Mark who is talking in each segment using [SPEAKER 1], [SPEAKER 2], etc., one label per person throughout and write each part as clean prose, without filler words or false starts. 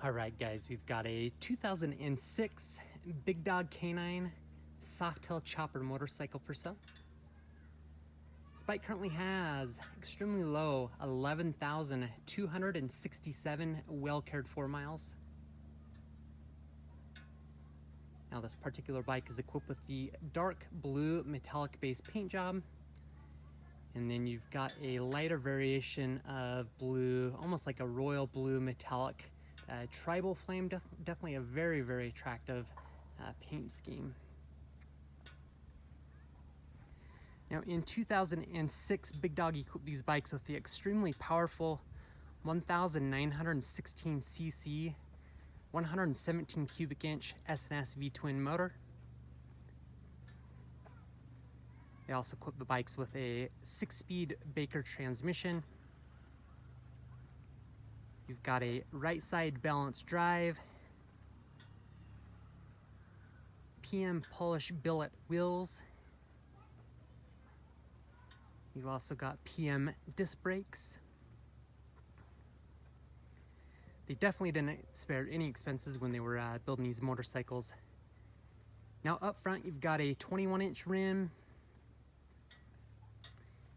[SPEAKER 1] All right, guys, we've got a 2006 Big Dog Canine Softail Chopper motorcycle for sale. This bike currently has extremely low 11,267 well cared for miles. Now this particular bike is equipped with the dark blue metallic base paint job, and then you've got a lighter variation of blue, almost like a royal blue metallic tribal flame. Definitely a very attractive paint scheme. Now in 2006, Big Dog equipped these bikes with the extremely powerful 1916 cc 117 cubic inch S&S V-twin motor. They also equipped the bikes with a 6-speed Baker transmission. You've got a right side balanced drive, PM polish billet wheels. You've also got PM disc brakes. They definitely didn't spare any expenses when they were building these motorcycles. Now up front, you've got a 21-inch rim.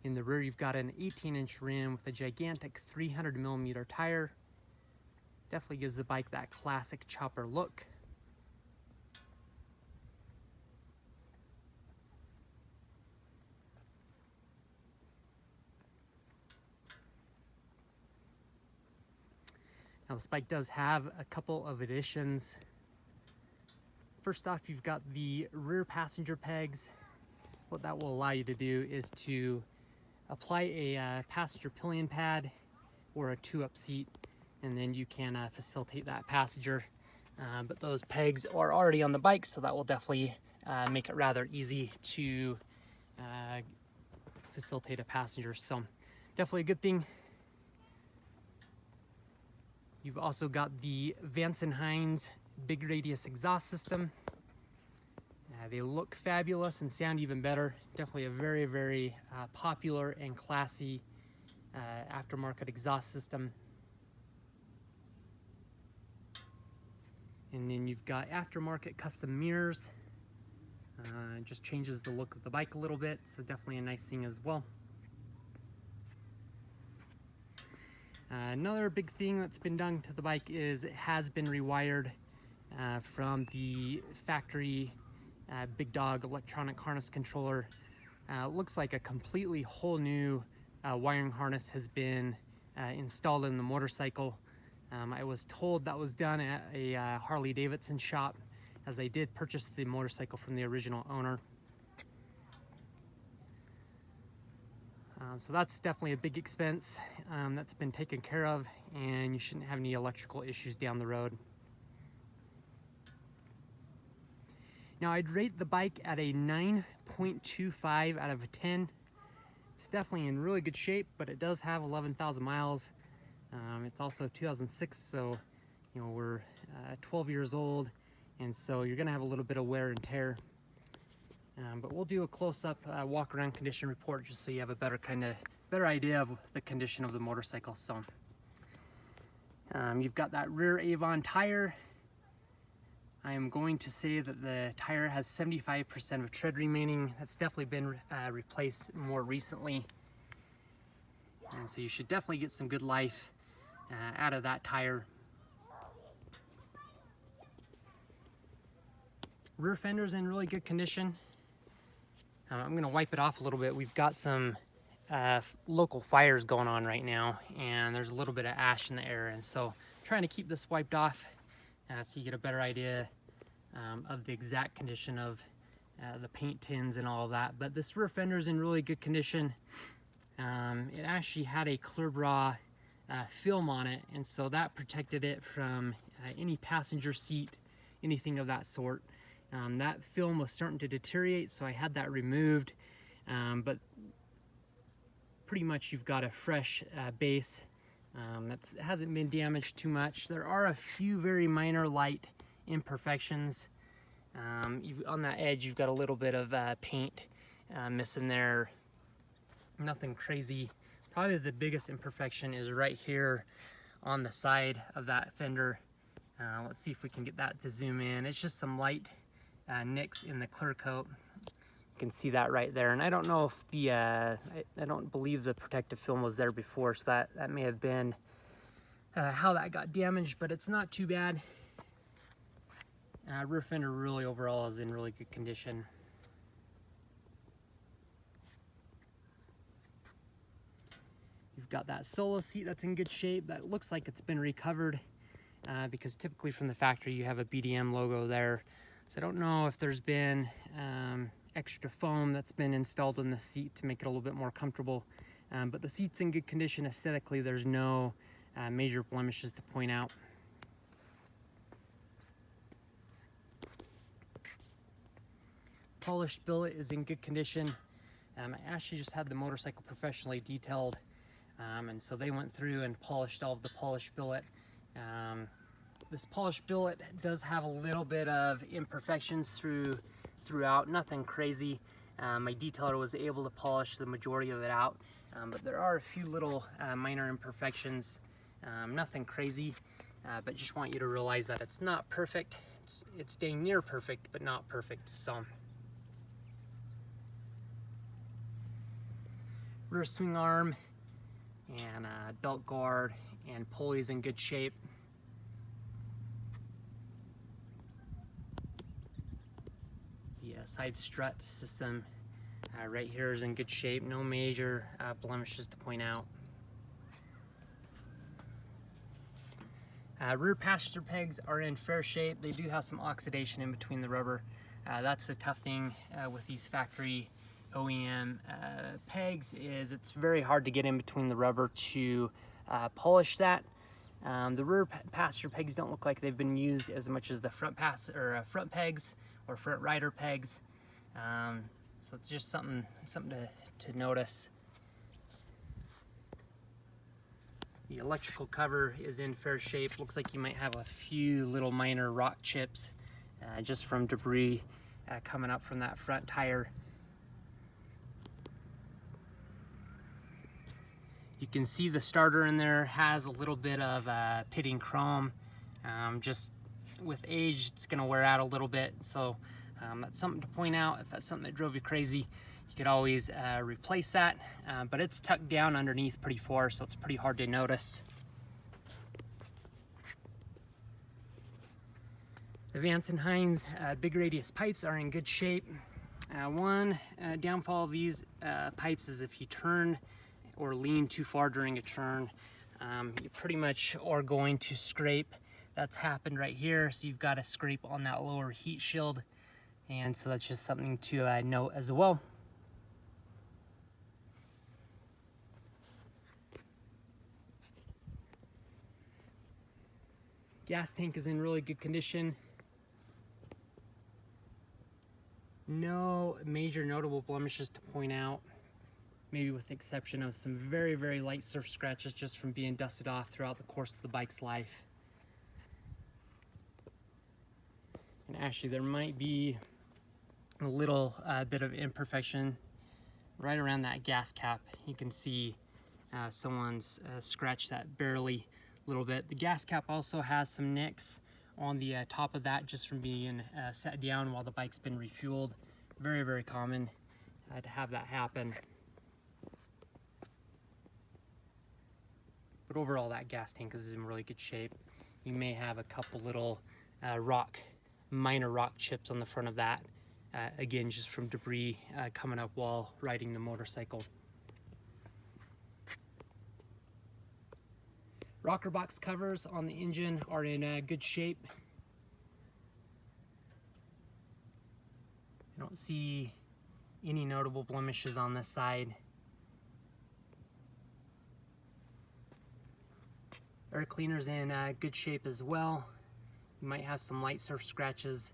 [SPEAKER 1] In the rear, you've got an 18-inch rim with a gigantic 300mm tire. Definitely gives the bike that classic chopper look. Now this bike does have a couple of additions. First off, you've got the rear passenger pegs. What that will allow you to do is to apply a passenger pillion pad or a 2-up seat, and then you can facilitate that passenger. But those pegs are already on the bike, so that will definitely make it rather easy to facilitate a passenger. So definitely a good thing. You've also got the Vance and Hines big radius exhaust system. They look fabulous and sound even better. Definitely a very popular and classy aftermarket exhaust system. And then you've got aftermarket custom mirrors. Just changes the look of the bike a little bit, so definitely a nice thing as well. Another big thing that's been done to the bike is it has been rewired from the factory Big Dog electronic harness controller. Looks like a completely whole new wiring harness has been installed in the motorcycle. I was told that was done at a Harley Davidson shop, as I did purchase the motorcycle from the original owner. So that's definitely a big expense that's been taken care of, and you shouldn't have any electrical issues down the road. Now I'd rate the bike at a 9.25 out of a 10. It's definitely in really good shape, but it does have 11,000 miles. It's also 2006, so you know we're 12 years old, and so you're gonna have a little bit of wear and tear. But we'll do a close-up walk-around condition report just so you have a better idea of the condition of the motorcycle. So you've got that rear Avon tire. I am going to say that the tire has 75% of tread remaining. That's definitely been replaced more recently, and so you should definitely get some good life out of that tire. Rear fender's in really good condition. I'm going to wipe it off a little bit. We've got some local fires going on right now, and there's a little bit of ash in the air, and so trying to keep this wiped off so you get a better idea of the exact condition of the paint tins and all of that. But this rear fender is in really good condition. It actually had a clear bra film on it, and so that protected it from any passenger seat, anything of that sort. That film was starting to deteriorate, so I had that removed, but pretty much you've got a fresh base that hasn't been damaged too much. There are a few very minor light imperfections. On that edge you've got a little bit of paint missing there. Nothing crazy. Probably the biggest imperfection is right here on the side of that fender. Let's see if we can get that to zoom in. It's just some light nicks in the clear coat. You can see that right there. And I don't know if the, I don't believe the protective film was there before, so that may have been how that got damaged, but it's not too bad. Rear fender really overall is in really good condition. You've got that solo seat that's in good shape. That looks like it's been recovered because typically from the factory you have a BDM logo there. So I don't know if there's been extra foam that's been installed in the seat to make it a little bit more comfortable. But the seat's in good condition aesthetically. There's no major blemishes to point out. Polished billet is in good condition. I actually just had the motorcycle professionally detailed, and so they went through and polished all of the polished billet. This polished billet does have a little bit of imperfections throughout, nothing crazy. My detailer was able to polish the majority of it out, but there are a few little minor imperfections, nothing crazy, but just want you to realize that it's not perfect. It's dang near perfect, but not perfect. So rear swing arm and belt guard and pulleys in good shape. The side strut system right here is in good shape. No major blemishes to point out. Rear passenger pegs are in fair shape. They do have some oxidation in between the rubber. That's the tough thing with these factory OEM pegs, is it's very hard to get in between the rubber to polish that. The rear passenger pegs don't look like they've been used as much as the front pegs or front rider pegs. So it's just something to notice. The electrical cover is in fair shape. Looks like you might have a few little minor rock chips just from debris coming up from that front tire. You can see the starter in there has a little bit of pitting chrome. Just with age, it's gonna wear out a little bit. So that's something to point out. If that's something that drove you crazy, you could always replace that. But it's tucked down underneath pretty far, so it's pretty hard to notice. The Vance and Hines big radius pipes are in good shape. One downfall of these pipes is if you turn or lean too far during a turn, you pretty much are going to scrape. That's happened right here, so you've got to scrape on that lower heat shield, and so that's just something to note as well. Gas tank is in really good condition. No major notable blemishes to point out, maybe with the exception of some very, very light surface scratches just from being dusted off throughout the course of the bike's life. And actually there might be a little bit of imperfection right around that gas cap. You can see someone's scratched that barely a little bit. The gas cap also has some nicks on the top of that just from being set down while the bike's been refueled. Very, very common to have that happen. But overall, that gas tank is in really good shape. You may have a couple little minor rock chips on the front of that. Again, just from debris coming up while riding the motorcycle. Rocker box covers on the engine are in good shape. I don't see any notable blemishes on this side. Air cleaner's in good shape as well. You might have some light surface scratches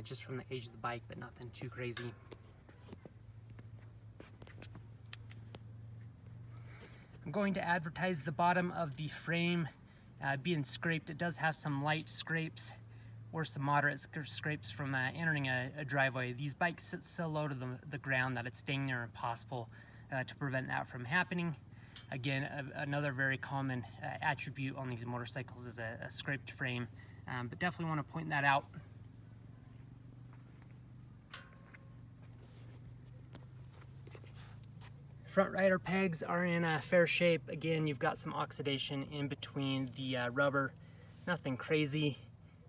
[SPEAKER 1] just from the age of the bike, but nothing too crazy. I'm going to advertise the bottom of the frame being scraped. It does have some light scrapes or some moderate scrapes from entering a driveway. These bikes sit so low to the ground that it's dang near impossible to prevent that from happening. Again, another very common attribute on these motorcycles is a scraped frame, but definitely want to point that out. Front rider pegs are in fair shape. Again, you've got some oxidation in between the rubber. Nothing crazy.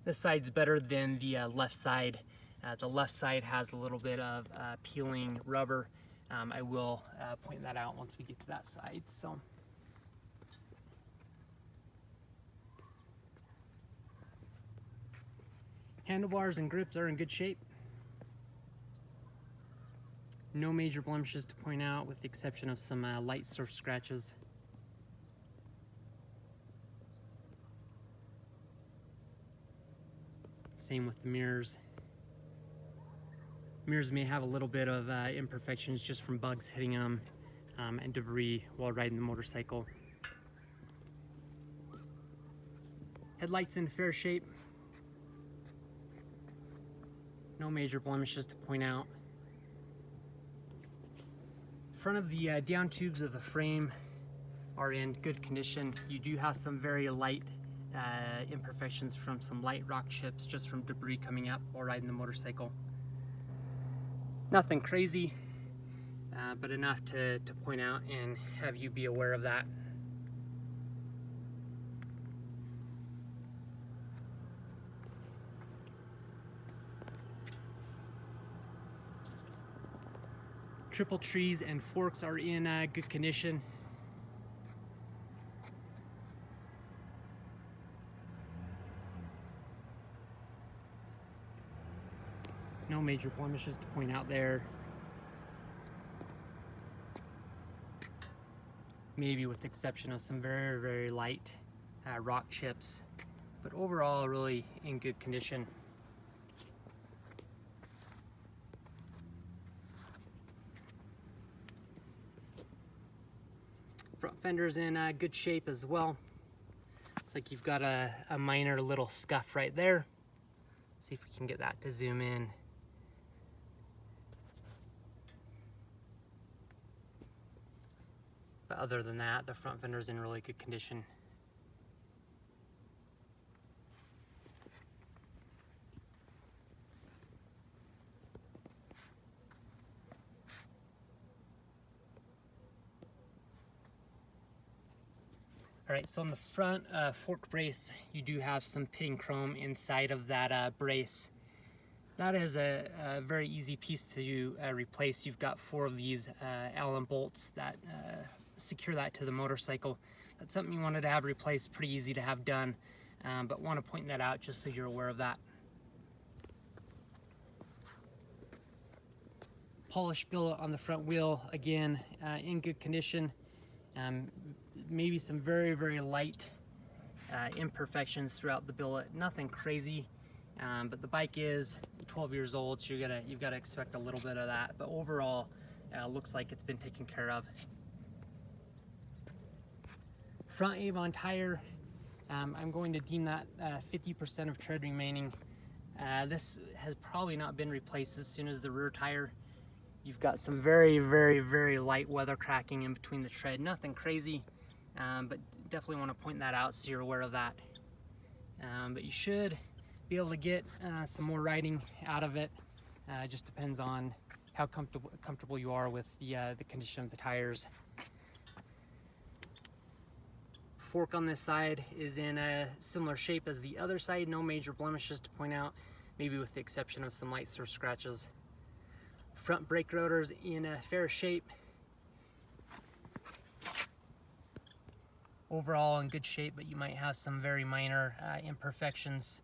[SPEAKER 1] This side's better than the left side. The left side has a little bit of peeling rubber. I will point that out once we get to that side. So, handlebars and grips are in good shape. No major blemishes to point out, with the exception of some light surf scratches. Same with the mirrors. Mirrors may have a little bit of imperfections just from bugs hitting them and debris while riding the motorcycle. Headlights in fair shape. No major blemishes to point out. Front of the down tubes of the frame are in good condition. You do have some very light imperfections from some light rock chips just from debris coming up while riding the motorcycle. Nothing crazy, but enough to point out and have you be aware of that. Triple trees and forks are in good condition. No major blemishes to point out there. Maybe with the exception of some very, very light rock chips, but overall really in good condition. Front fender's in good shape as well. Looks like you've got a minor little scuff right there. See if we can get that to zoom in. But other than that, the front fender's in really good condition. All right, so on the front fork brace, you do have some pitting chrome inside of that brace. That is a very easy piece to replace. You've got 4 of these Allen bolts that secure that to the motorcycle. That's something you wanted to have replaced, pretty easy to have done, but want to point that out just so you're aware of that. Polished billet on the front wheel, again, in good condition. Maybe some very, very light imperfections throughout the billet. Nothing crazy, but the bike is 12 years old, so you've got to expect a little bit of that. But overall, looks like it's been taken care of. Front Avon tire, I'm going to deem that 50% of tread remaining. This has probably not been replaced as soon as the rear tire. You've got some very, very, very light weather cracking in between the tread. Nothing crazy, but definitely want to point that out so you're aware of that. But you should be able to get some more riding out of it. Just depends on how comfortable you are with the condition of the tires. Fork on this side is in a similar shape as the other side. No major blemishes to point out, maybe with the exception of some light surf scratches. Front brake rotors in a fair shape. Overall in good shape, but you might have some very minor imperfections.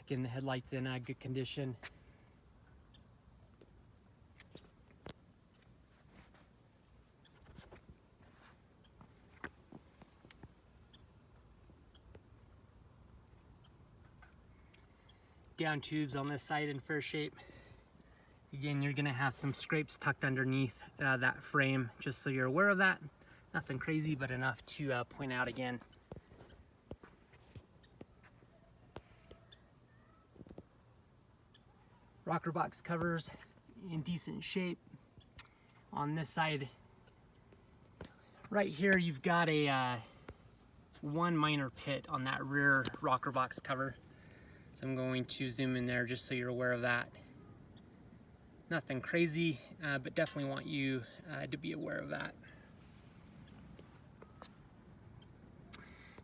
[SPEAKER 1] Again, the headlight's in good condition. Down tubes on this side in fair shape. Again, you're gonna have some scrapes tucked underneath that frame, just so you're aware of that. Nothing crazy, but enough to point out again. rocker box covers in decent shape. On this side, right here, you've got a one minor pit on that rear rocker box cover. So I'm going to zoom in there just so you're aware of that. Nothing crazy, but definitely want you to be aware of that.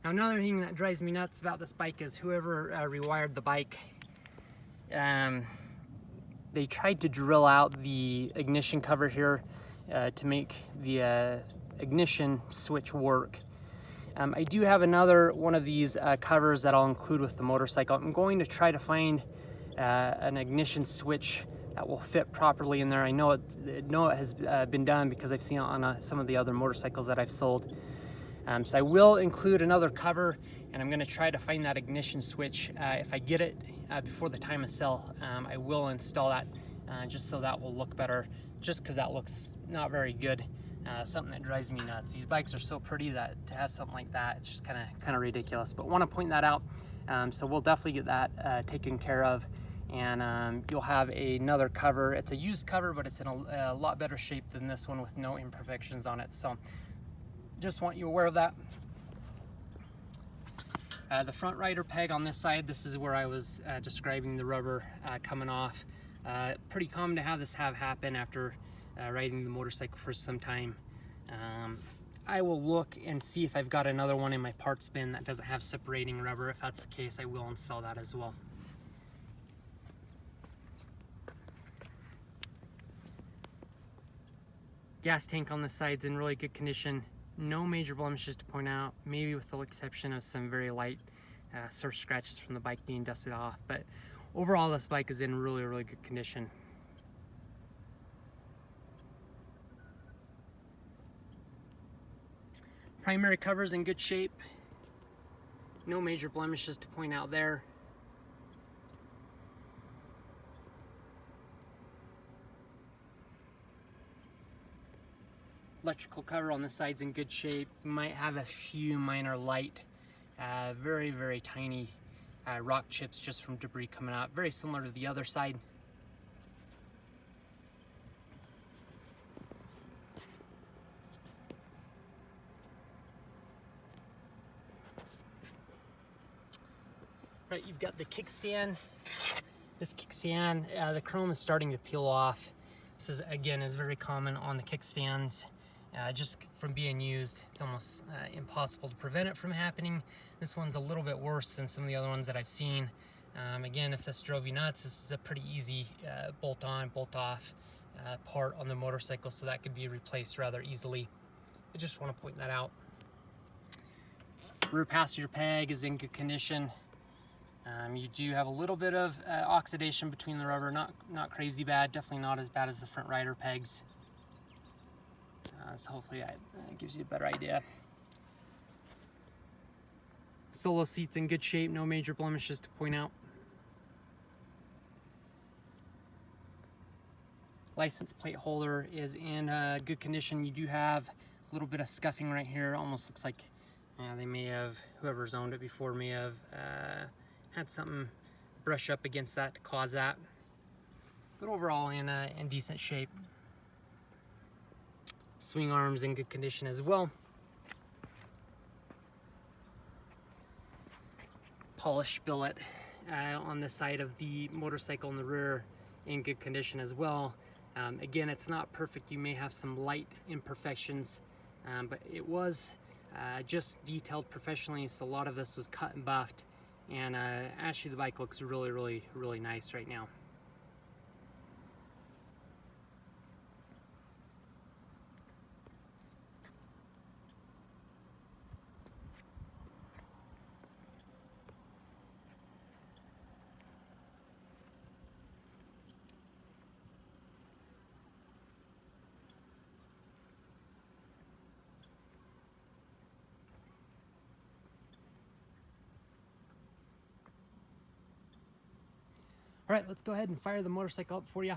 [SPEAKER 1] Now, another thing that drives me nuts about this bike is whoever rewired the bike, they tried to drill out the ignition cover here to make the ignition switch work. I do have another one of these covers that I'll include with the motorcycle. I'm going to try to find an ignition switch that will fit properly in there. I know it has been done because I've seen it on some of the other motorcycles that I've sold. So I will include another cover, and I'm going to try to find that ignition switch. If I get it before the time of sale, I will install that just so that will look better, just because that looks not very good. Something that drives me nuts. These bikes are so pretty that to have something like that, it's just kind of ridiculous. But want to point that out. So we'll definitely get that taken care of, and you'll have another cover. It's a used cover, but it's in a lot better shape than this one with no imperfections on it. So just want you aware of that. The front rider peg on this side, this is where I was describing the rubber coming off. Pretty common to have this happen after riding the motorcycle for some time. I will look and see if I've got another one in my parts bin that doesn't have separating rubber. If that's the case, I will install that as well. Gas tank on the side's in really good condition. No major blemishes to point out, maybe with the exception of some very light surf scratches from the bike being dusted off. But overall, this bike is in really good condition. Primary cover's in good shape. No major blemishes to point out there. Electrical cover on the side's in good shape. You might have a few minor light, very tiny rock chips just from debris coming out. Very similar to the other side. Right, you've got the kickstand. This kickstand, the chrome is starting to peel off. This is, again, is very common on the kickstands. Just from being used, it's almost impossible to prevent it from happening. This one's a little bit worse than some of the other ones that I've seen. Again, if this drove you nuts, this is a pretty easy bolt on, bolt off part on the motorcycle, so that could be replaced rather easily. I just want to point that out. Rear passenger peg is in good condition. You do have a little bit of oxidation between the rubber, not crazy bad, definitely not as bad as the front rider pegs. So hopefully that gives you a better idea. Solo seat's in good shape, no major blemishes to point out. License plate holder is in good condition. You do have a little bit of scuffing right here. Almost looks like they may have, whoever's owned it before may have had something brush up against that to cause that. But overall in decent shape. Swing arms in good condition as well. Polish billet on the side of the motorcycle in the rear in good condition as well. Again, it's not perfect. You may have some light imperfections, but it was just detailed professionally, so a lot of this was cut and buffed, and actually the bike looks really nice right now. All right, let's go ahead and fire the motorcycle up for you.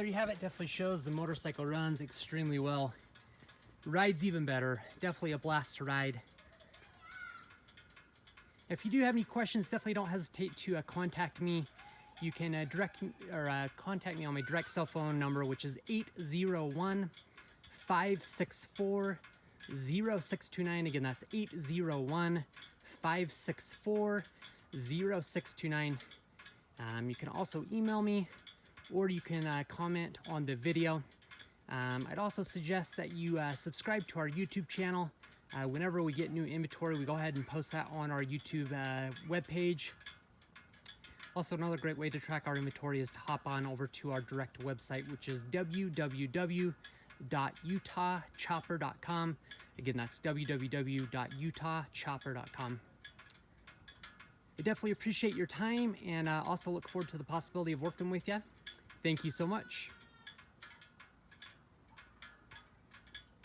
[SPEAKER 1] there you have it. Definitely shows the motorcycle runs extremely well. Rides even better. Definitely a blast to ride. If you do have any questions, definitely don't hesitate to contact me. You can contact me on my direct cell phone number, which is 801-564-0629. Again, that's 801-564-0629. You can also email me, or you can comment on the video. I'd also suggest that you subscribe to our YouTube channel. Whenever we get new inventory, we go ahead and post that on our YouTube webpage. Also, another great way to track our inventory is to hop on over to our direct website, which is www.utahchopper.com. Again, that's www.utahchopper.com. I definitely appreciate your time, and also look forward to the possibility of working with you. Thank you so much.